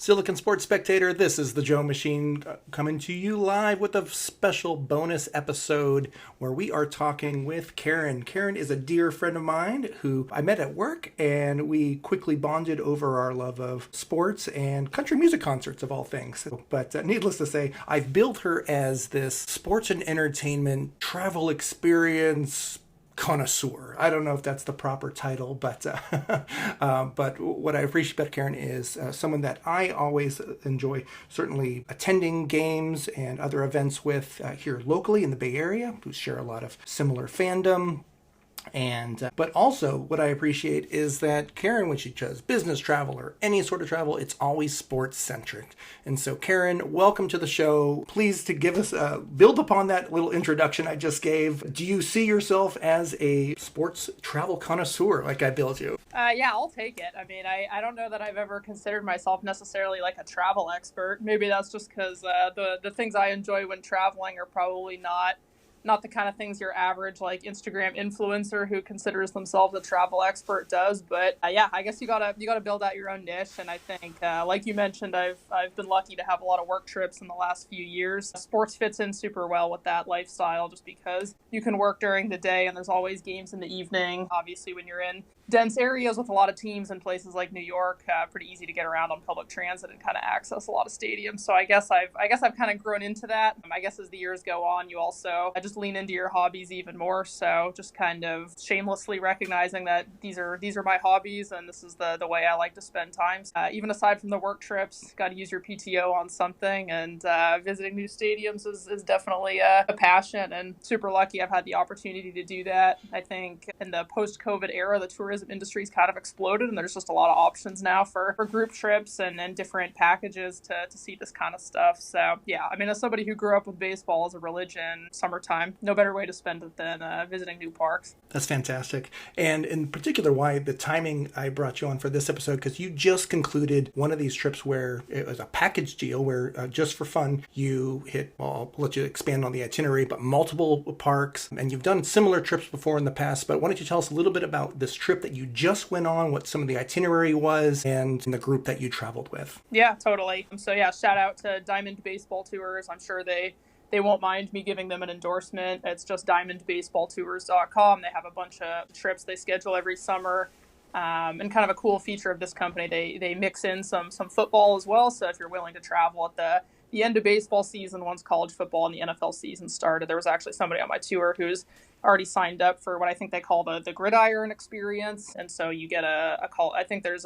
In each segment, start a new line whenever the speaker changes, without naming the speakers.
Silicon Sports Spectator, this is the Joe Machine coming to you live with a special bonus episode where we are talking with Karen. Karen is a dear friend of mine who I met at work, and we quickly bonded over our love of sports and country music concerts of all things. But needless to say, I've billed her as this sports and entertainment travel experience connoisseur. I don't know if that's the proper title, but what I appreciate about Karen is someone that I always enjoy certainly attending games and other events with here locally in the Bay Area, who share a lot of similar fandom. And but also what I appreciate is that Karen, when she does business travel or any sort of travel, it's always sports-centric. And so Karen, welcome to the show. Please to give us build upon that little introduction I just gave. Do you see yourself as a sports travel connoisseur like I billed you?
Yeah, I'll take it. I mean, I don't know that I've ever considered myself necessarily like a travel expert. Maybe that's just because the things I enjoy when traveling are probably not the kind of things your average like Instagram influencer who considers themselves a travel expert does. But yeah, I guess you gotta build out your own niche. And I think, like you mentioned, I've been lucky to have a lot of work trips in the last few years. Sports fits in super well with that lifestyle, just because you can work during the day and there's always games in the evening. Obviously, when you're in dense areas with a lot of teams in places like New York, pretty easy to get around on public transit and kind of access a lot of stadiums. So I guess I've kind of grown into that. I guess as the years go on, you also just lean into your hobbies even more. So just kind of shamelessly recognizing that these are my hobbies and this is the way I like to spend time. Even aside from the work trips, got to use your PTO on something, and visiting new stadiums is definitely a passion, and super lucky I've had the opportunity to do that. I think in the post-COVID era, the tourism industry's kind of exploded, and there's just a lot of options now for group trips and different packages to see this kind of stuff. So yeah, I mean, as somebody who grew up with baseball as a religion, summertime, no better way to spend it than visiting new parks.
That's fantastic. And in particular, why the timing I brought you on for this episode, because you just concluded one of these trips where it was a package deal where just for fun, you hit, well, I'll let you expand on the itinerary, but multiple parks, and you've done similar trips before in the past. But why don't you tell us a little bit about this trip that you just went on, what some of the itinerary was, and the group that you traveled with?
Yeah, totally. So yeah, shout out to Diamond Baseball Tours. I'm sure they won't mind me giving them an endorsement. It's just diamondbaseballtours.com. They have a bunch of trips they schedule every summer. And kind of a cool feature of this company, they mix in some football as well. So if you're willing to travel at the end of baseball season, once college football and the NFL season started, there was actually somebody on my tour who's already signed up for what I think they call the gridiron experience. And so you get a call. I think it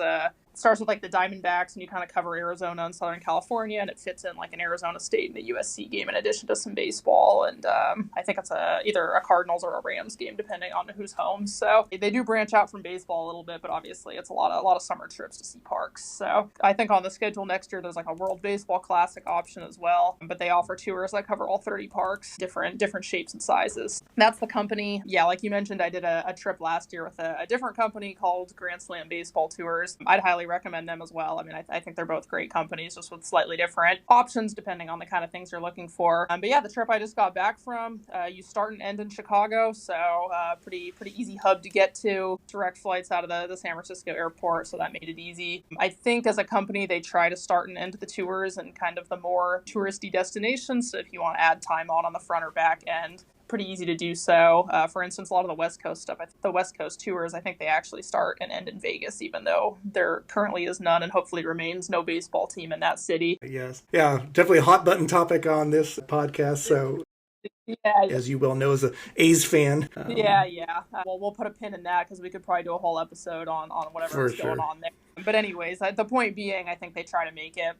starts with like the Diamondbacks, and you kind of cover Arizona and Southern California, and it fits in like an Arizona State and a USC game in addition to some baseball. And I think it's either a Cardinals or a Rams game, depending on who's home. So they do branch out from baseball a little bit, but obviously it's a lot of summer trips to see parks. So I think on the schedule next year, there's like a World Baseball Classic option as well, but they offer tours that cover all 30 parks, different shapes and sizes. That's the company. Yeah, like you mentioned, I did a trip last year with a different company called Grand Slam Baseball Tours. I'd highly recommend them as well. I mean, I think they're both great companies, just with slightly different options depending on the kind of things you're looking for. But yeah, the trip I just got back from, you start and end in Chicago, so pretty easy hub to get to. Direct flights out of the San Francisco airport, so that made it easy. I think as a company, they try to start and end the tours in kind of the more touristy destinations. So if you want to add time on the front or back end, pretty easy to do so. For instance, a lot of the West Coast stuff, the West Coast tours, I think they actually start and end in Vegas, even though there currently is none and hopefully remains no baseball team in that city.
Yes. Yeah, definitely a hot button topic on this podcast. So yeah, as you well know, as an A's fan.
Yeah. Well, we'll put a pin in that because we could probably do a whole episode on whatever's going on there. But anyways, the point being, I think they try to make it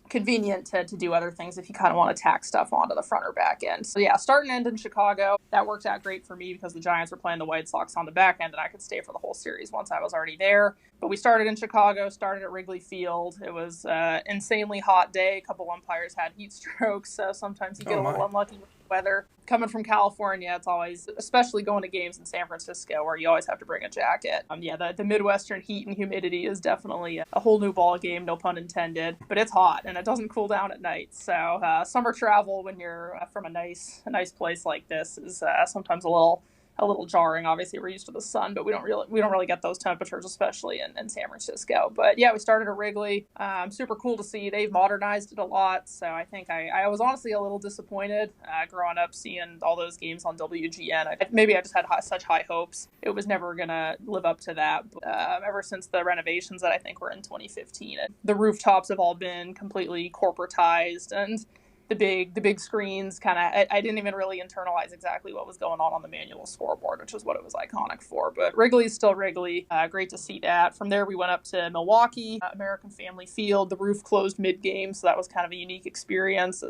convenient to do other things if you kind of want to tack stuff onto the front or back end. So yeah, start and end in Chicago. That worked out great for me because the Giants were playing the White Sox on the back end, and I could stay for the whole series once I was already there. But we started in Chicago, started at Wrigley Field. It was an insanely hot day. A couple umpires had heat strokes, so sometimes you get a little unlucky with the weather. Coming from California, it's always, especially going to games in San Francisco, where you always have to bring a jacket. The Midwestern heat and humidity is definitely a whole new ball game, no pun intended. But it's hot, and it doesn't cool down at night. So summer travel when you're from a nice place like this is sometimes a little a little jarring. Obviously, we're used to the sun, but we don't really get those temperatures, especially in San Francisco. But yeah, we started at Wrigley. Super cool to see. They've modernized it a lot, so I think I was honestly a little disappointed growing up seeing all those games on WGN. Maybe I just had such high hopes. It was never gonna live up to that. But, ever since the renovations that I think were in 2015, the rooftops have all been completely corporatized, and the big screens kind of, I didn't even really internalize exactly what was going on the manual scoreboard, which is what it was iconic for. But Wrigley's still Wrigley. Great to see that. From there, we went up to Milwaukee, American Family Field. The roof closed mid-game, so that was kind of a unique experience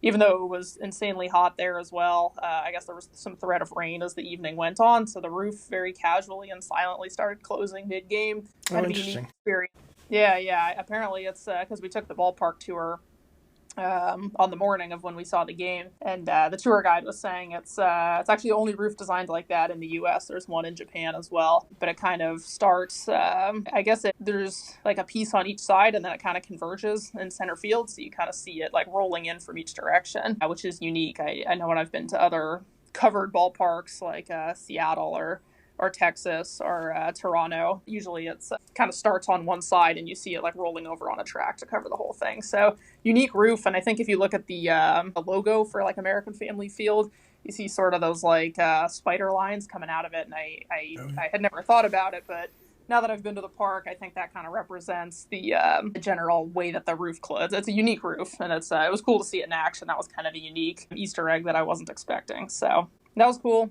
even though it was insanely hot there as well. I guess there was some threat of rain as the evening went on, so the roof very casually and silently started closing mid-game. Kind of a unique experience. Yeah. Apparently it's because we took the ballpark tour on the morning of when we saw the game, and the tour guide was saying it's actually the only roof designed like that in the U.S. There's one in Japan as well, but it kind of starts. I guess there's like a piece on each side, and then it kind of converges in center field, so you kind of see it like rolling in from each direction, which is unique. I know when I've been to other covered ballparks like Seattle or Texas or Toronto. Usually it's kind of starts on one side and you see it like rolling over on a track to cover the whole thing. So unique roof. And I think if you look at the logo for like American Family Field, you see sort of those like spider lines coming out of it. And I had never thought about it, but now that I've been to the park, I think that kind of represents the general way that the roof closes. It's a unique roof, and it was cool to see it in action. That was kind of a unique Easter egg that I wasn't expecting. So that was cool.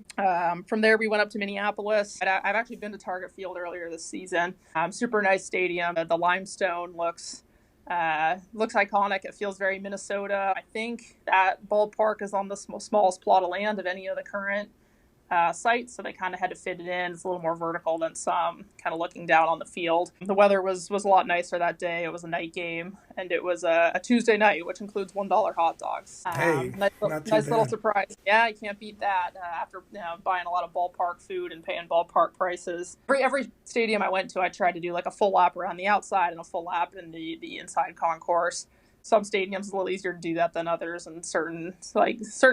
From there, we went up to Minneapolis. I've actually been to Target Field earlier this season. Super nice stadium. The limestone looks iconic. It feels very Minnesota. I think that ballpark is on the smallest plot of land of any of the current sites, so they kind of had to fit it in. It's a little more vertical than some, kind of looking down on the field. The weather was a lot nicer that day. It was a night game, and it was a Tuesday night, which includes $1 hot dogs. Nice little surprise. Yeah, you can't beat that after buying a lot of ballpark food and paying ballpark prices. Every stadium I went to, I tried to do like a full lap around the outside and a full lap in the inside concourse. Some stadiums is a little easier to do that than others, and certain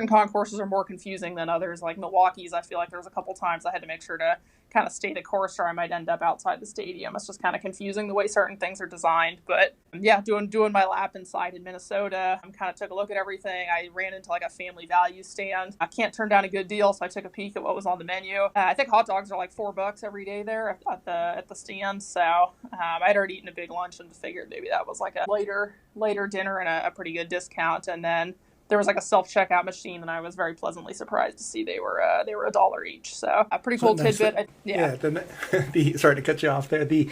concourses are more confusing than others. Like Milwaukee's, I feel like there was a couple times I had to make sure to kind of stay the course, or I might end up outside the stadium. It's just kind of confusing the way certain things are designed. But yeah, doing my lap inside in Minnesota, I kind of took a look at everything. I ran into like a Family Value stand. I can't turn down a good deal, so I took a peek at what was on the menu. I think hot dogs are like $4 every day there at the stand. So I'd already eaten a big lunch and figured maybe that was like a later dinner and a pretty good discount. And then there was like a self-checkout machine, and I was very pleasantly surprised to see they were $1 each. So a pretty cool tidbit.
Sorry to cut you off there. The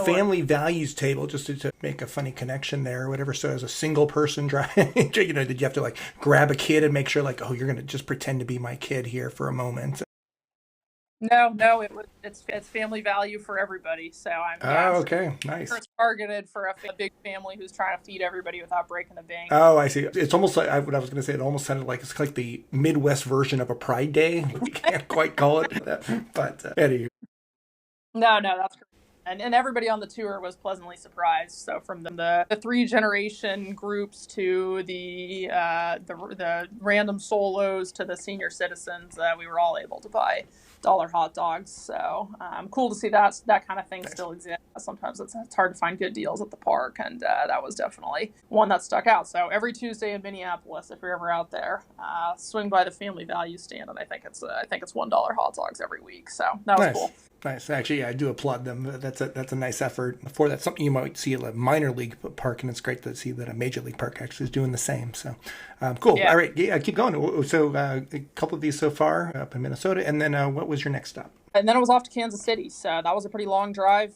family values table, just to make a funny connection there or whatever. So as a single person driving, did you have to like grab a kid and make sure like, oh, you're going to just pretend to be my kid here for a moment?
No, it's family value for everybody. So
okay, nice.
It's targeted for a big family who's trying to feed everybody without breaking the bank.
Oh, I see. It's almost like what I was going to say. It almost sounded like it's like the Midwest version of a Pride Day. We can't quite call it that, but anyway.
No, that's correct. And everybody on the tour was pleasantly surprised. So from the 3-generation groups to the random solos to the senior citizens, we were all able to buy $1 hot dogs. So cool to see that kind of thing still exists. Sometimes it's hard to find good deals at the park, and that was definitely one that stuck out. So every Tuesday in Minneapolis, if you're ever out there, swing by the Family Value stand, and I think it's $1 hot dogs every week. So that was cool.
Nice. Actually, yeah, I do applaud them. That's a nice effort. For that, something you might see at a minor league park, and it's great to see that a major league park actually is doing the same. So, cool. Yeah. All right, keep going. So, a couple of these so far up in Minnesota, and then what was your next stop?
And then it was off to Kansas City. So that was a pretty long drive.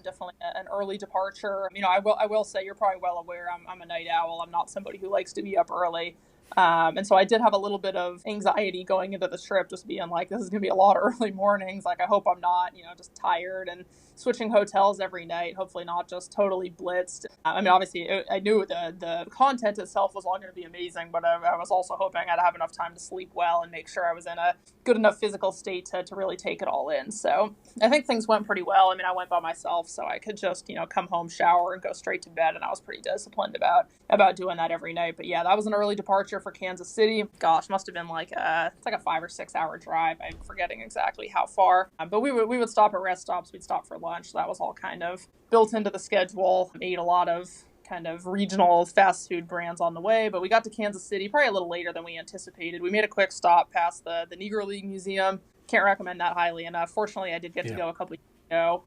Definitely an early departure. I will say, you're probably well aware, I'm a night owl. I'm not somebody who likes to be up early. And so I did have a little bit of anxiety going into the trip, just being like, this is going to be a lot of early mornings. Like, I hope I'm not, just tired and switching hotels every night, hopefully not just totally blitzed. Obviously, I knew the content itself was all going to be amazing, but I was also hoping I'd have enough time to sleep well and make sure I was in a good enough physical state to really take it all in. So I think things went pretty well. I went by myself, so I could just, come home, shower, and go straight to bed, and I was pretty disciplined about doing that every night. But yeah, that was an early departure for Kansas City. Gosh, must have been like it's like a 5 or 6 hour drive. I'm forgetting exactly how far. But we would stop at rest stops. We'd stop for lunch. That was all kind of built into the schedule. Ate a lot of kind of regional fast food brands on the way, but we got to Kansas City probably a little later than we anticipated. We made a quick stop past the Negro League Museum. Can't recommend that highly enough. Fortunately, I did get to go a couple of years ago,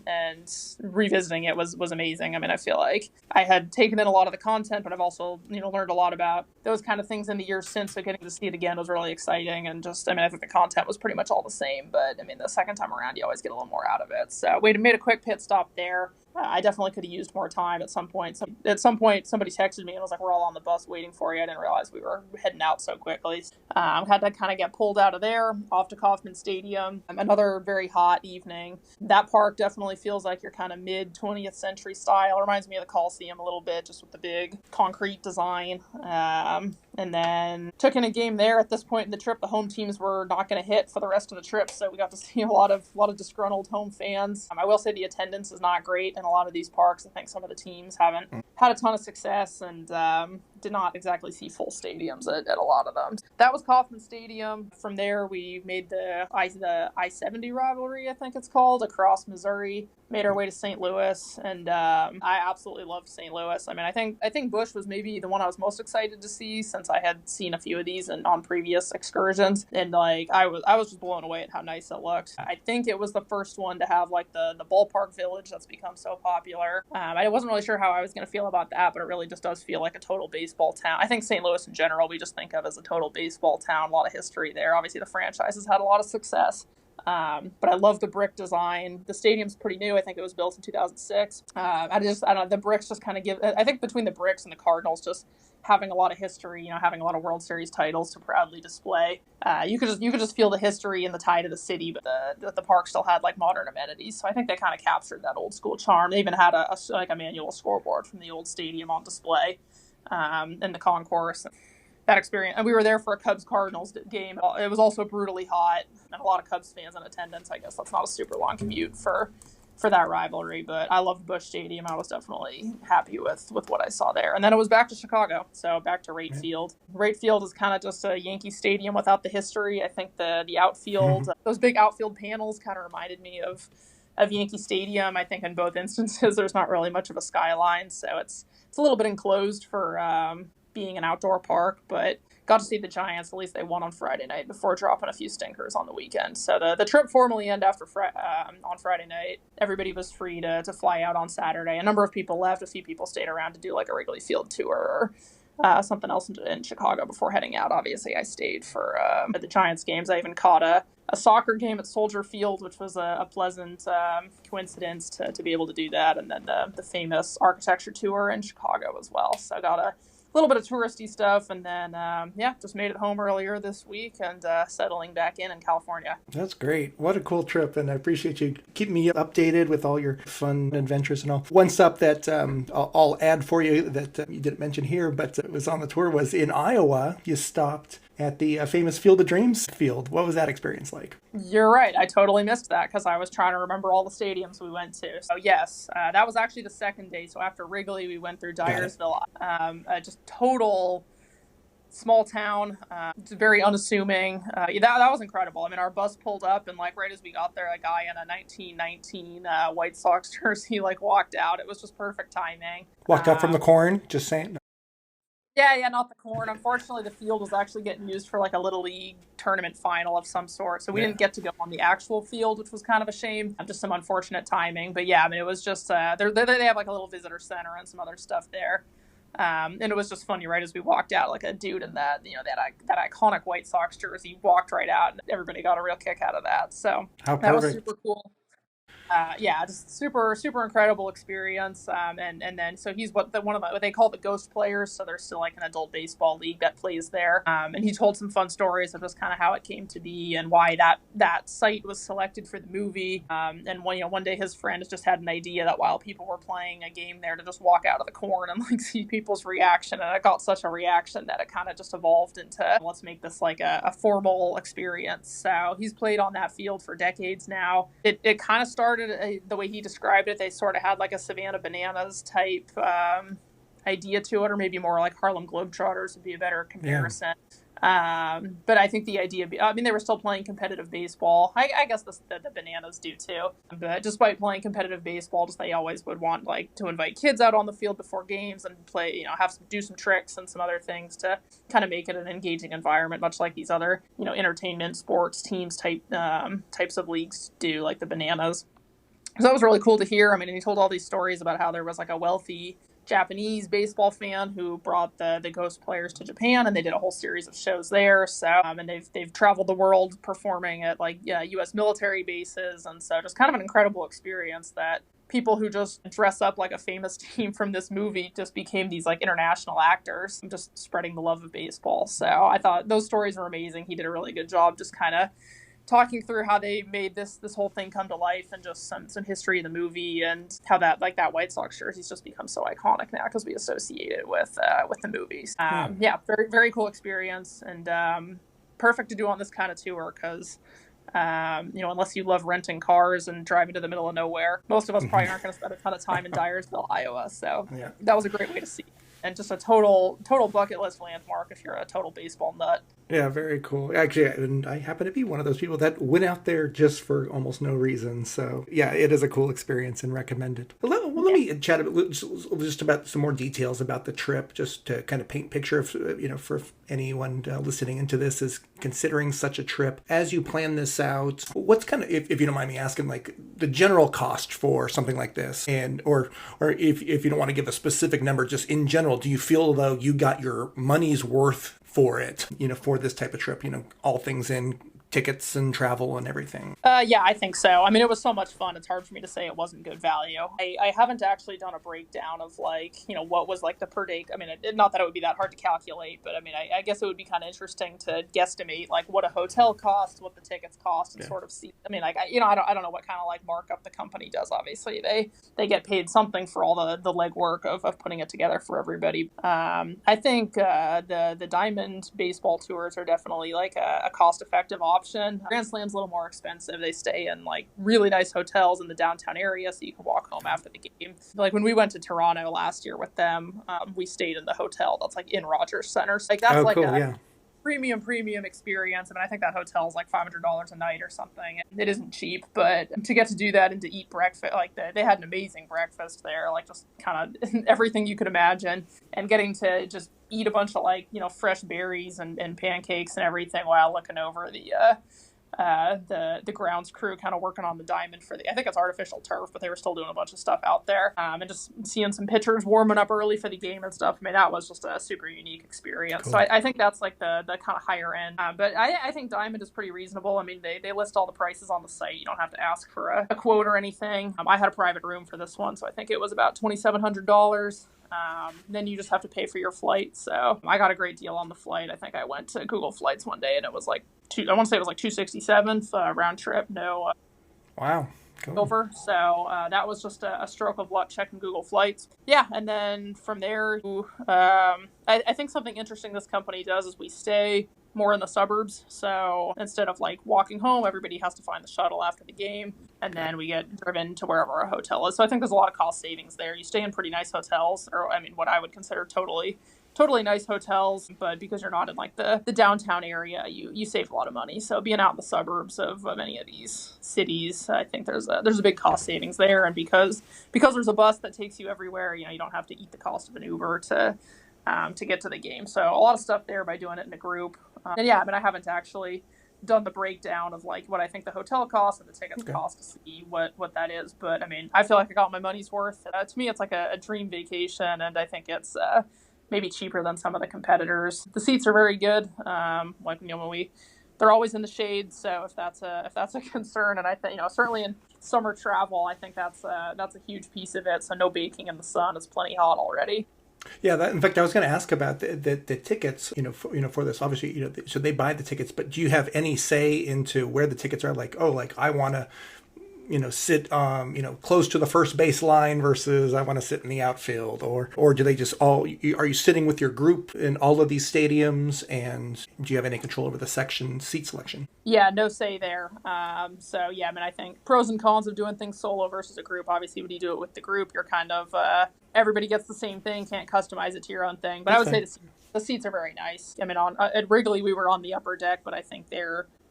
and revisiting it was amazing. I mean, I feel like I had taken in a lot of the content, but I've also, learned a lot about those kind of things in the years since, so getting to see it again was really exciting. And just, I mean, I think the content was pretty much all the same, but I mean, the second time around, you always get a little more out of it. So we made a quick pit stop there. I definitely could have used more time at some point. At some point, somebody texted me and was like, "We're all on the bus waiting for you." I didn't realize we were heading out so quickly. Had to kind of get pulled out of there, off to Kauffman Stadium. Another very hot evening. That park definitely feels like you're kind of mid 20th century style. It reminds me of the Coliseum a little bit, just with the big concrete design. And then took in a game there. At this point in the trip, the home teams were not going to hit for the rest of the trip, so we got to see a lot of disgruntled home fans. I will say the attendance is not great in a lot of these parks. I think some of the teams haven't had a ton of success and did not exactly see full stadiums at a lot of them. That was Kauffman Stadium. From there, we made the I-70 rivalry, I think it's called, across Missouri. Made our way to St. Louis, and I absolutely loved St. Louis. I mean, I think Busch was maybe the one I was most excited to see, since I had seen a few of these on previous excursions, and like I was just blown away at how nice it looked. I think it was the first one to have like the ballpark village that's become so popular. I wasn't really sure how I was going to feel about that, but it really just does feel like a total baseball town. I think St. Louis in general, we just think of as a total baseball town. A lot of history there. Obviously, the franchise has had a lot of success. But I love the brick design. The stadium's pretty new. I think it was built in 2006. I don't know, the bricks just kind of give, I think between the bricks and the Cardinals just having a lot of history, having a lot of World Series titles to proudly display. You could just feel the history and the tie to the city, but the park still had like modern amenities. So I think they kind of captured that old school charm. They even had a manual scoreboard from the old stadium on display, in the concourse. That experience, and we were there for a Cubs-Cardinals game. It was also brutally hot, and a lot of Cubs fans in attendance. I guess that's not a super long commute for that rivalry, but I loved Busch Stadium. I was definitely happy with what I saw there. And then it was back to Chicago, so back to Wright Field. Wright Field is kind of just a Yankee stadium without the history. I think the outfield, those big outfield panels kind of reminded me of Yankee Stadium. I think in both instances, there's not really much of a skyline, so it's a little bit enclosed for being an outdoor park, but got to see the Giants. At least they won on Friday night before dropping a few stinkers on the weekend. So the trip formally ended after on Friday night. Everybody was free to fly out on Saturday. A number of people left. A few people stayed around to do like a Wrigley Field tour or something else in Chicago before heading out. Obviously, I stayed for the Giants games. I even caught a soccer game at Soldier Field, which was a pleasant coincidence to be able to do that. And then the famous architecture tour in Chicago as well. So I got a little bit of touristy stuff, and then just made it home earlier this week and settling back in California.
That's great. What a cool trip, and I appreciate you keeping me updated with all your fun adventures and all. One stop that I'll add for you that you didn't mention here, but it was on the tour, was in Iowa. You stopped at the famous Field of Dreams field. What was that experience like?
You're right. I totally missed that because I was trying to remember all the stadiums we went to. So yes, that was actually the second day. So after Wrigley, we went through Dyersville. Just total small town, very unassuming. That was incredible. I mean, our bus pulled up, and like right as we got there, a guy in a 1919 White Sox jersey walked out. It was just perfect timing.
Walked up from the corn, just saying.
Yeah, not the corn. Unfortunately, the field was actually getting used for like a Little League tournament final of some sort. So we didn't get to go on the actual field, which was kind of a shame. Just some unfortunate timing. But yeah, I mean, it was just, they have like a little visitor center and some other stuff there. And it was just funny, right as we walked out, like a dude in that iconic White Sox jersey walked right out, and everybody got a real kick out of that. So that was super cool. Just super, super incredible experience. And then, so he's one of what they call the ghost players. So there's still like an adult baseball league that plays there. And he told some fun stories of just kind of how it came to be and why that site was selected for the movie. And one day his friend just had an idea that while people were playing a game there, to just walk out of the corn and like see people's reaction. And it got such a reaction that it kind of just evolved into, let's make this like a formal experience. So he's played on that field for decades now. It kind of started the way he described it. They sort of had like a Savannah Bananas type idea to it, or maybe more like Harlem Globetrotters would be a better comparison. But I think the idea, I mean, they were still playing competitive baseball. I guess the Bananas do too. But despite playing competitive baseball, just they always would want like to invite kids out on the field before games and play, do some tricks and some other things to kind of make it an engaging environment, much like these other, entertainment sports teams types of leagues do, like the Bananas. So that was really cool to hear. I mean, and he told all these stories about how there was like a wealthy Japanese baseball fan who brought the Ghost players to Japan, and they did a whole series of shows there. So, and they've traveled the world performing at like U.S. military bases, and so just kind of an incredible experience that people who just dress up like a famous team from this movie just became these like international actors, just spreading the love of baseball. So I thought those stories were amazing. He did a really good job just kind of talking through how they made this whole thing come to life, and just some history in the movie, and how that White Sox jersey's just become so iconic now because we associate it with the movies. Very, very cool experience, and perfect to do on this kind of tour because unless you love renting cars and driving to the middle of nowhere, most of us probably aren't going to spend a ton of time in Dyersville, Iowa. So that was a great way to see it. And just a total bucket list landmark if you're a total baseball nut.
Yeah, very cool. Actually, and I happen to be one of those people that went out there just for almost no reason. So, yeah, it is a cool experience and recommended. Let me chat just about some more details about the trip, just to kind of paint a picture of, for anyone listening into this is considering such a trip. As you plan this out, what's kind of, if you don't mind me asking, like the general cost for something like this, and or if you don't want to give a specific number, just in general, do you feel though you got your money's worth for it, for this type of trip, all things in tickets and travel and everything?
Yeah, I think so. I mean, it was so much fun. It's hard for me to say it wasn't good value. I haven't actually done a breakdown of what was like the per day. I mean, not that it would be that hard to calculate, but I mean, I guess it would be kind of interesting to guesstimate like what a hotel costs, what the tickets cost, and sort of see. I mean, I don't know what kind of like markup the company does. Obviously, they get paid something for all the legwork of putting it together for everybody. I think the Diamond baseball tours are definitely like a cost-effective option. Grand Slam's a little more expensive. They stay in like really nice hotels in the downtown area, so you can walk home after the game. Like when we went to Toronto last year with them, we stayed in the hotel that's like in Rogers Center. So, like that's cool, a premium experience. I mean, I think that hotel is like $500 a night or something. It isn't cheap, but to get to do that and to eat breakfast, like they had an amazing breakfast there, like just kind of everything you could imagine, and getting to just eat a bunch of like, fresh berries and pancakes and everything while looking over the grounds crew kind of working on the diamond I think it's artificial turf, but they were still doing a bunch of stuff out there, and just seeing some pitchers warming up early for the game and stuff. I mean, that was just a super unique experience. Cool. So I think that's like the kind of higher end, but I think Diamond is pretty reasonable. I mean, they list all the prices on the site. You don't have to ask for a quote or anything. I had a private room for this one, so I think it was about $2,700. Then you just have to pay for your flight. So I got a great deal on the flight. I think I went to Google Flights one day and it was like I want to say it was like $267 round trip. No.
Wow. Cool.
Over. So that was just a stroke of luck checking Google Flights. Yeah. And then from there, I think something interesting this company does is we stay more in the suburbs. So instead of like walking home, everybody has to find the shuttle after the game, and then we get driven to wherever our hotel is. So I think there's a lot of cost savings there. You stay in pretty nice hotels, or I mean, what I would consider totally nice hotels, but because you're not in like the downtown area, you save a lot of money. So being out in the suburbs of many of these cities, I think there's a big cost savings there. And because there's a bus that takes you everywhere, you don't have to eat the cost of an Uber to get to the game. So a lot of stuff there by doing it in a group. And yeah, I mean, I haven't actually done the breakdown of like what I think the hotel costs and the tickets cost to see what that is. But I mean, I feel like I got my money's worth. To me, it's like a dream vacation, and I think it's maybe cheaper than some of the competitors. The seats are very good. They're always in the shade. So if that's a concern, and I think certainly in summer travel, I think that's a huge piece of it. So no baking in the sun. It's plenty hot already.
Yeah, in fact, I was going to ask about the tickets, for this. Obviously, so they buy the tickets, but do you have any say into where the tickets are? Like, I want to sit close to the first base line versus I want to sit in the outfield, or do they just are you sitting with your group in all of these stadiums, and do you have any control over the seat selection?
Yeah, no say there. So yeah, I mean, I think pros and cons of doing things solo versus a group. Obviously, when you do it with the group, you're kind of everybody gets the same thing, can't customize it to your own thing. But I would say the seats are very nice. I mean, at Wrigley we were on the upper deck, but I think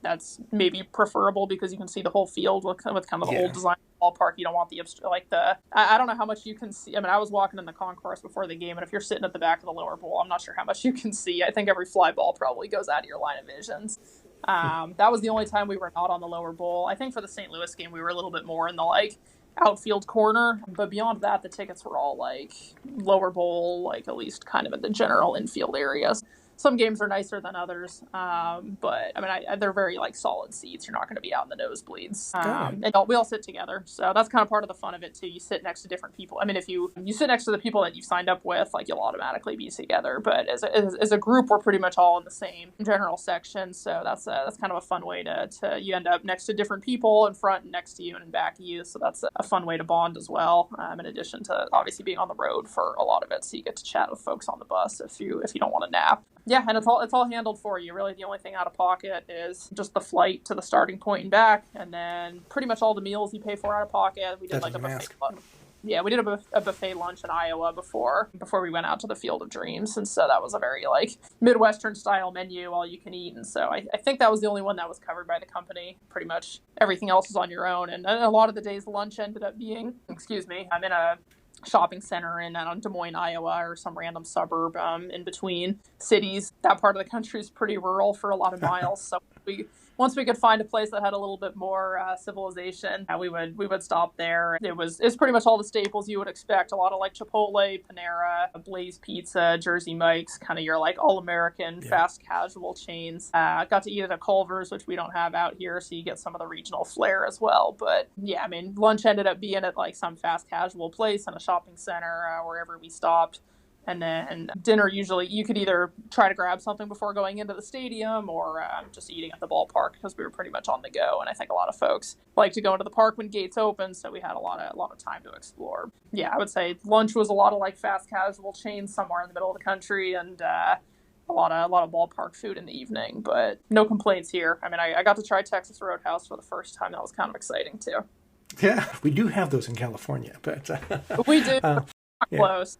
that's maybe preferable because you can see the whole field with kind of the old design ballpark. You don't want I don't know how much you can see. I mean, I was walking in the concourse before the game, and if you're sitting at the back of the lower bowl, I'm not sure how much you can see. I think every fly ball probably goes out of your line of visions. That was the only time we were not on the lower bowl. I think for the St. Louis game, we were a little bit more in the outfield corner, but beyond that, the tickets were all lower bowl, at least kind of in the general infield areas. Some games are nicer than others, but I mean, they're very solid seats. You're not going to be out in the nosebleeds, and we all sit together, so that's kind of part of the fun of it too. You sit next to different people. I mean, if you sit next to the people that you signed up with, you'll automatically be together. But as a group, we're pretty much all in the same general section, so that's kind of a fun way to you end up next to different people in front and next to you and in back of you. So that's a fun way to bond as well. In addition to obviously being on the road for a lot of it, so you get to chat with folks on the bus if you don't want to nap. Yeah, and it's all handled for you. Really, the only thing out of pocket is just the flight to the starting point and back, and then pretty much all the meals you pay for out of pocket. We did a buffet lunch. Yeah, we did a buffet lunch in Iowa before we went out to the Field of Dreams, and so that was a very Midwestern style menu, all you can eat. And so I think that was the only one that was covered by the company. Pretty much everything else was on your own, and a lot of the days lunch ended up being, I'm in a shopping center in Des Moines, Iowa, or some random suburb in between cities. That part of the country is pretty rural for a lot of miles. So once we could find a place that had a little bit more civilization, we would stop there. It's pretty much all the staples you would expect. A lot of Chipotle, Panera, Blaze Pizza, Jersey Mike's, kind of your all-American fast casual chains. Got to eat at a Culver's, which we don't have out here, so you get some of the regional flair as well. But yeah, I mean, lunch ended up being at some fast casual place in a shopping center, wherever we stopped. And then dinner, usually you could either try to grab something before going into the stadium or just eating at the ballpark, because we were pretty much on the go. And I think a lot of folks like to go into the park when gates open, so we had a lot of time to explore. Yeah, I would say lunch was a lot of fast casual chains somewhere in the middle of the country, and a lot of ballpark food in the evening. But no complaints here. I mean, I got to try Texas Roadhouse for the first time. That was kind of exciting too.
Yeah, we do have those in California, but
we do. Close.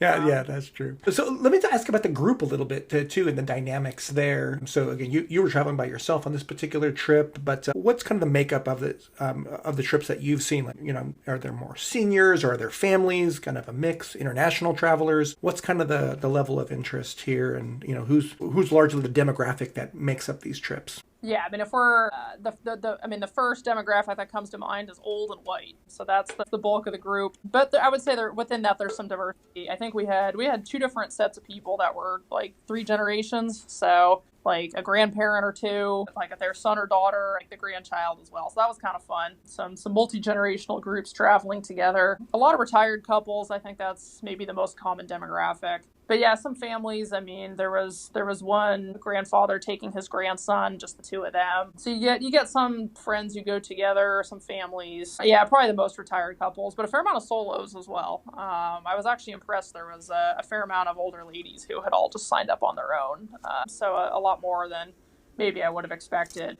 Yeah, that's true. So let me ask about the group a little bit too, and the dynamics there. So again, you were traveling by yourself on this particular trip, but what's kind of the makeup of the trips that you've seen? Are there more seniors, or are there families? Kind of a mix, international travelers. What's kind of the level of interest here, and who's largely the demographic that makes up these trips?
Yeah, I mean, if we're the first demographic that comes to mind is old and white, so that's the bulk of the group. But I would say within that there's some diversity. I think we had two different sets of people that were 3 generations, so a grandparent or two, their son or daughter, the grandchild as well. So that was kind of fun. Some multi-generational groups traveling together. A lot of retired couples. I think that's maybe the most common demographic. But yeah, some families. I mean, there was one grandfather taking his grandson, just the two of them. So you get some friends who go together, some families. Yeah, probably the most retired couples, but a fair amount of solos as well. I was actually impressed. There was a fair amount of older ladies who had all just signed up on their own. So a lot more than maybe I would have expected.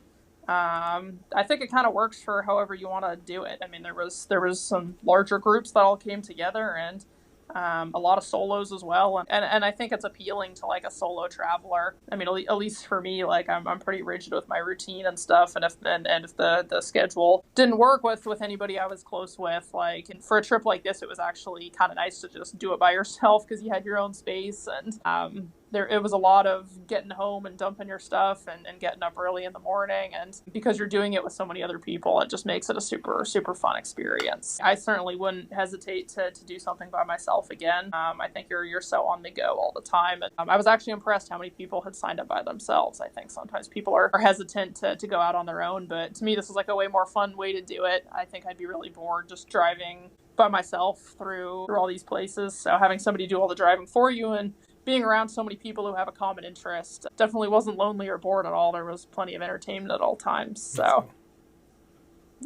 I think it kind of works for however you want to do it. I mean, there was some larger groups that all came together, and a lot of solos as well, and I think it's appealing to a solo traveler. I mean, at least for me, I'm pretty rigid with my routine and stuff, and if the schedule didn't work with anybody I was close with, and for a trip like this, it was actually kind of nice to just do it by yourself because you had your own space, and it was a lot of getting home and dumping your stuff and getting up early in the morning. And because you're doing it with so many other people, it just makes it a super, super fun experience. I certainly wouldn't hesitate to do something by myself again. I think you're so on the go all the time. And I was actually impressed how many people had signed up by themselves. I think sometimes people are hesitant to go out on their own, but to me, this is a way more fun way to do it. I think I'd be really bored just driving by myself through all these places. So having somebody do all the driving for you and being around so many people who have a common interest definitely wasn't lonely or bored at all. There was plenty of entertainment at all times. So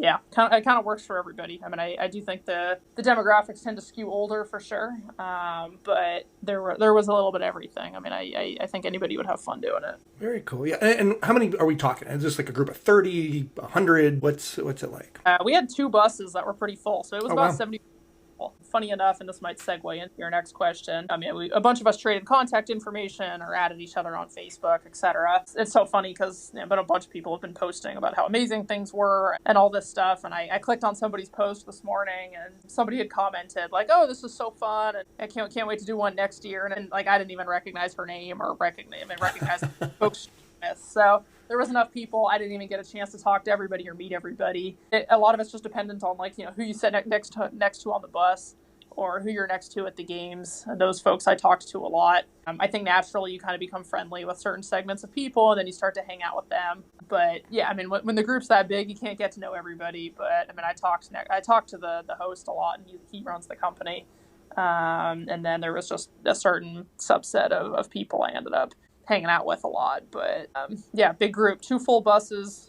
Yeah, it kind of works for everybody. I mean, I do think the demographics tend to skew older for sure, but there was a little bit of everything. I mean, I think anybody would have fun doing it.
Very cool. Yeah. And how many are we talking? Is this like a group of 30, 100? What's it like?
We had two buses that were pretty full, so it was
Oh,
about
wow.
70. Funny enough, and this might segue into your next question. I mean, a bunch of us traded contact information or added each other on Facebook, etc. It's so funny because but a bunch of people have been posting about how amazing things were and all this stuff. And I clicked on somebody's post this morning, and somebody had commented like, "Oh, this is so fun, and I can't wait to do one next year." And like, I didn't even recognize her name or recognize the folks. So there was enough people. I didn't even get a chance to talk to everybody or meet everybody. A lot of it's just dependent on like, who you sit next to on the bus or who you're next to at the games. And those folks I talked to a lot. I think naturally you kind of become friendly with certain segments of people and then you start to hang out with them. But yeah, I mean, when the group's that big, you can't get to know everybody. But I mean, I talked to the host a lot, and he runs the company. And then there was just a certain subset of people I ended up hanging out with a lot. But yeah, big group, two full buses,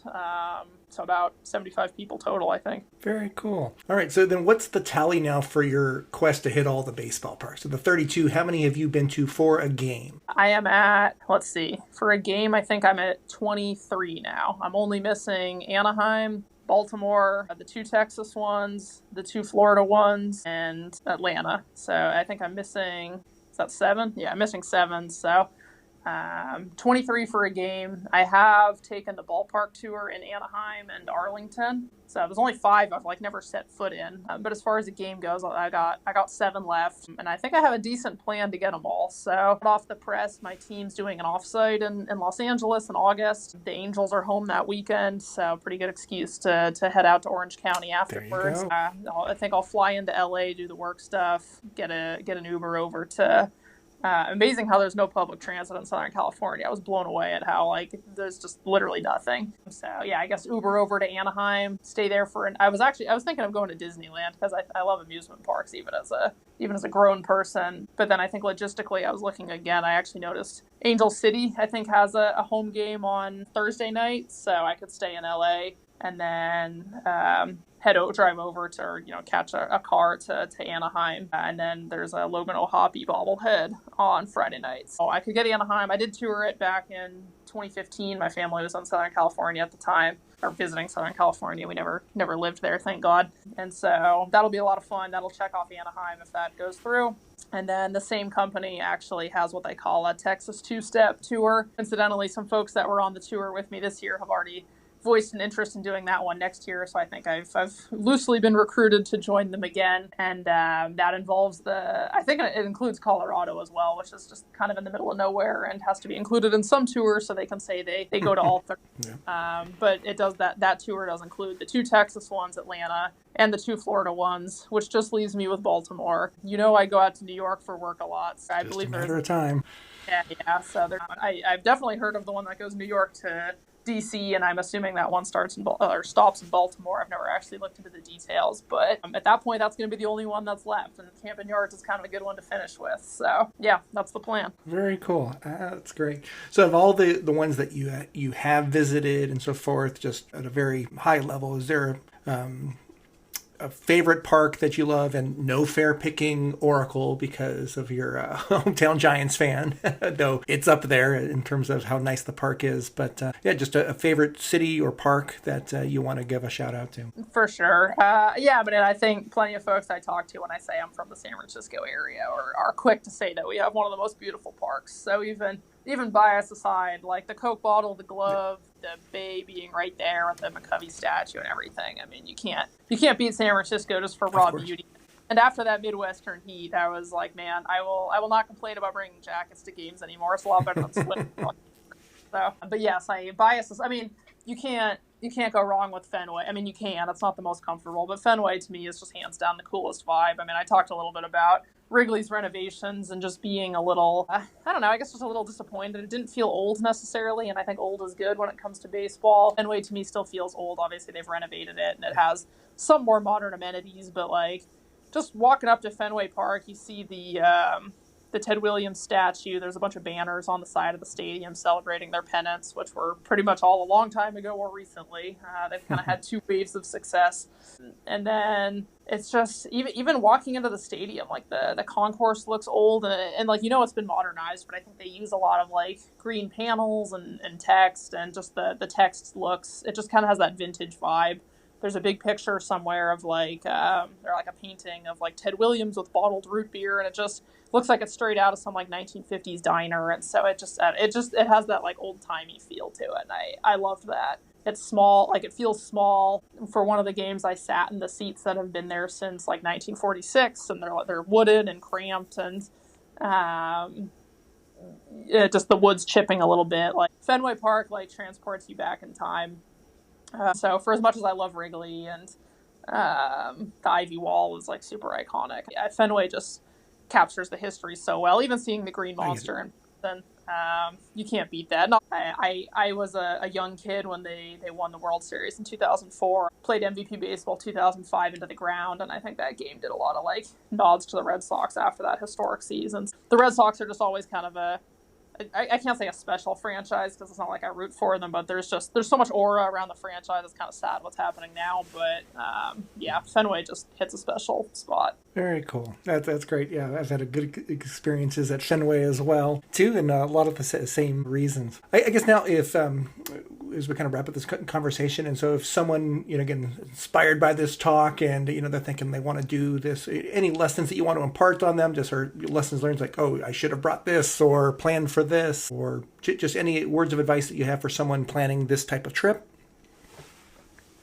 so about 75 people total, I think.
Very cool. All right, so then what's the tally now for your quest to hit all the baseball parks? So the 32, how many have you been to for a game?
I am at, let's see, for a game, I think I'm at 23 now. I'm only missing Anaheim, Baltimore, the two Texas ones, the two Florida ones, and Atlanta. So I think I'm missing, is that 7? Yeah, I'm missing 7, so 23 for a game. I have taken the ballpark tour in Anaheim and Arlington. So it was only 5 I've like never set foot in. But as far as the game goes, I got 7 left, and I think I have a decent plan to get them all. So off the press, my team's doing an offsite in Los Angeles in August. The Angels are home that weekend, so pretty good excuse to head out to Orange County afterwards. I think I'll fly into LA, do the work stuff, get an Uber over to. Amazing how there's no public transit in Southern California. I was blown away at how like there's just literally nothing. So yeah, I guess Uber over to Anaheim, stay there for I was thinking of going to Disneyland because I love amusement parks even as a grown person. But then I think logistically I was looking again. I actually noticed Angel City I think has a home game on Thursday night, so I could stay in LA and then drive over to, or, catch a car to Anaheim. And then there's a Logan O'Hoppe bobblehead on Friday night. So I could get Anaheim. I did tour it back in 2015. My family was in Southern California at the time, or visiting Southern California. We never lived there, thank God. And so that'll be a lot of fun. That'll check off Anaheim if that goes through. And then the same company actually has what they call a Texas two-step tour. Incidentally, some folks that were on the tour with me this year have already voiced an interest in doing that one next year, so I think I've loosely been recruited to join them again, and that involves I think it includes Colorado as well, which is just kind of in the middle of nowhere and has to be included in some tours so they can say they go to all 30. Yeah. But it does that tour does include the 2 Texas ones, Atlanta, and the 2 Florida ones, which just leaves me with Baltimore. I go out to New York for work a lot, so I believe there's a matter of time. Yeah. So I've definitely heard of the one that goes New York to DC, and I'm assuming that one stops in Baltimore. I've never actually looked into the details, but at that point, that's going to be the only one that's left, and Camden Yards is kind of a good one to finish with. So yeah, that's the plan.
Very cool. That's great. So of all the ones that you have visited and so forth, just at a very high level, is there a favorite park that you love, and no fair picking Oracle because of your hometown Giants fan, though it's up there in terms of how nice the park is. But yeah, just a favorite city or park that you want to give a shout out to.
For sure. Yeah, but I think plenty of folks I talk to when I say I'm from the San Francisco area are quick to say that we have one of the most beautiful parks. So even bias aside, like the Coke bottle, the glove, the bay being right there with the McCovey statue and everything. I mean, you can't beat San Francisco just for raw beauty. And after that Midwestern heat, I was like, man, I will not complain about bringing jackets to games anymore. It's a lot better than sweating. So, but yes, I mean, you can't go wrong with Fenway. I mean, you can. It's not the most comfortable, but Fenway to me is just hands down the coolest vibe. I mean, I talked a little bit about Wrigley's renovations and just being a little, I don't know, I guess just a little disappointed. It didn't feel old necessarily, and I think old is good when it comes to baseball. Fenway to me still feels old. Obviously, they've renovated it, and it has some more modern amenities, but like just walking up to Fenway Park, you see the the Ted Williams statue. There's a bunch of banners on the side of the stadium celebrating their pennants, which were pretty much all a long time ago or recently. They've kind of had two waves of success. And then it's just even walking into the stadium, like the concourse looks old and like, it's been modernized, but I think they use a lot of like green panels and text, and just the text looks, it just kind of has that vintage vibe. There's a big picture somewhere of like, or like a painting of like Ted Williams with bottled root beer, and it just looks like it's straight out of some like 1950s diner. And so it has that like old timey feel to it. And I loved that. It's small, like it feels small. For one of the games, I sat in the seats that have been there since like 1946, and they're wooden and cramped, and just the wood's chipping a little bit. Like Fenway Park, like transports you back in time. So for as much as I love Wrigley and the Ivy Wall is like super iconic, Fenway just captures the history so well. Even seeing the Green Monster in person, you can't beat that. No, I was a young kid when they won the World Series in 2004. Played MVP baseball 2005 into the ground, and I think that game did a lot of like nods to the Red Sox after that historic season. The Red Sox are just always kind of I can't say a special franchise because it's not like I root for them, but there's so much aura around the franchise. It's kind of sad what's happening now, but Fenway just hits a special spot.
Very cool. That's great. Yeah, I've had a good experiences at Fenway as well too, and a lot of the same reasons. I guess now, if as we kind of wrap up this conversation, and so if someone again inspired by this talk, and they're thinking they want to do this, any lessons that you want to impart on them, just or lessons learned, like, oh, I should have brought this or planned for this, or just any words of advice that you have for someone planning this type of trip?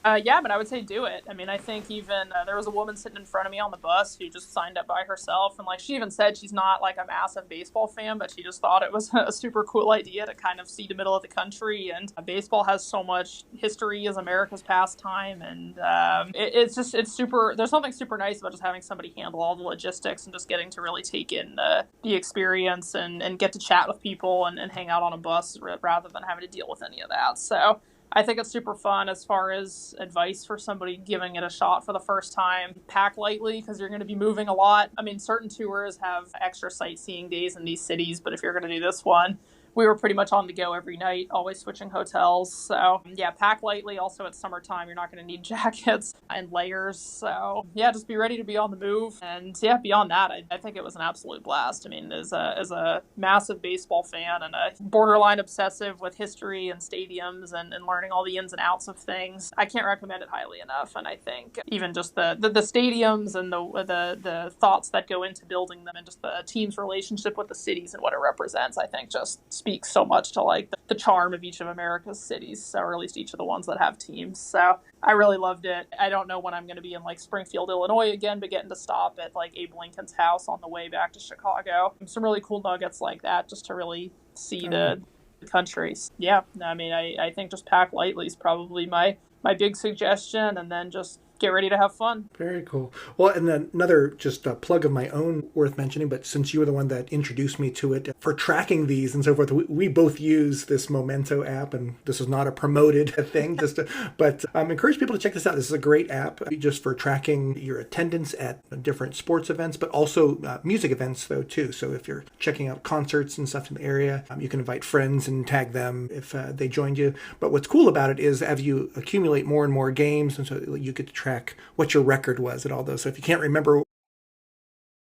But I would say do it. I mean, I think even there was a woman sitting in front of me on the bus who just signed up by herself. And like, she even said she's not like a massive baseball fan, but she just thought it was a super cool idea to kind of see the middle of the country. And baseball has so much history as America's pastime. And it's super, there's something super nice about just having somebody handle all the logistics and just getting to really take in the experience and get to chat with people and hang out on a bus rather than having to deal with any of that. So I think it's super fun. As far as advice for somebody giving it a shot for the first time, pack lightly because you're going to be moving a lot. I mean, certain tours have extra sightseeing days in these cities, but if you're going to do this one, we were pretty much on the go every night, always switching hotels. So yeah, pack lightly. Also, it's summertime. You're not going to need jackets and layers. So yeah, just be ready to be on the move. And yeah, beyond that, I think it was an absolute blast. I mean, as a massive baseball fan and a borderline obsessive with history and stadiums and learning all the ins and outs of things, I can't recommend it highly enough. And I think even just the stadiums and the thoughts that go into building them, and just the team's relationship with the cities and what it represents, I think just speaks so much to like the charm of each of America's cities, or at least each of the ones that have teams. So I really loved it. I don't know when I'm going to be in like Springfield, Illinois again, but getting to stop at like Abe Lincoln's house on the way back to Chicago, some really cool nuggets like that, just to really see the countries. Yeah, I mean, I think just pack lightly is probably my big suggestion, and then just get ready to have fun.
Very cool. Well, and then another just a plug of my own worth mentioning, but since you were the one that introduced me to it, for tracking these and so forth, we both use this Memento app, and this is not a promoted thing, but encourage people to check this out. This is a great app just for tracking your attendance at different sports events, but also music events though too. So if you're checking out concerts and stuff in the area, you can invite friends and tag them if they joined you. But what's cool about it is as you accumulate more and more games, and so you get to track what your record was at all those. So if you can't remember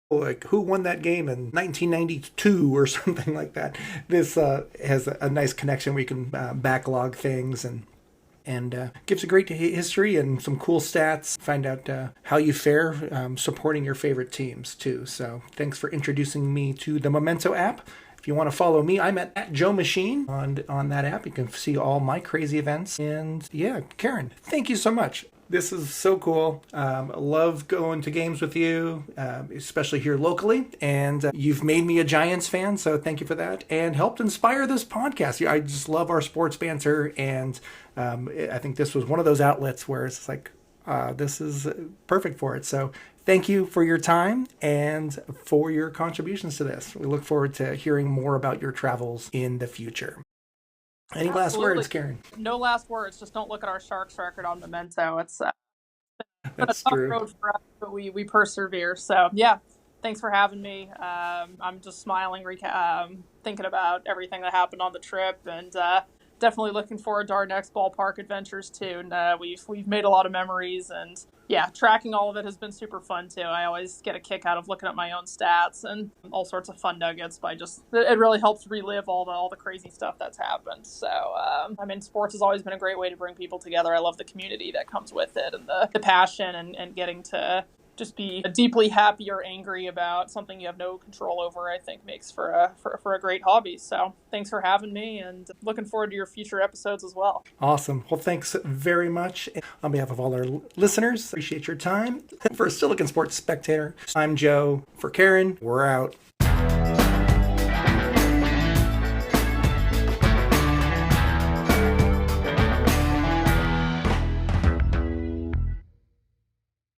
like who won that game in 1992 or something like that, this has a nice connection where you can backlog things and gives a great history and some cool stats. Find out how you fare supporting your favorite teams too. So thanks for introducing me to the Memento app. If you want to follow me, I'm at Joe Machine on that app. You can see all my crazy events. And yeah, Karen, thank you so much. This is so cool. I love going to games with you, especially here locally. And you've made me a Giants fan, so thank you for that. And helped inspire this podcast. I just love our sports banter. And I think this was one of those outlets where it's like, this is perfect for it. So thank you for your time and for your contributions to this. We look forward to hearing more about your travels in the future. Any last words, Karen?
No last words. Just don't look at our Sharks record on Memento. It's
that's
a tough
true.
road for us, but we persevere. So yeah, Thanks for having me. I'm just smiling, thinking about everything that happened on the trip, and definitely looking forward to our next ballpark adventures too. And we've made a lot of memories, and yeah, tracking all of it has been super fun too. I always get a kick out of looking at my own stats and all sorts of fun nuggets. It really helps relive all the crazy stuff that's happened. So sports has always been a great way to bring people together. I love the community that comes with it, and the passion, and getting to just be deeply happy or angry about something you have no control over, I think makes for a great hobby. So thanks for having me, and looking forward to your future episodes as well.
Awesome. Well, thanks very much. On behalf of all our listeners, appreciate your time. For Still Looking Sports Spectator, I'm Joe. For Karen, we're out.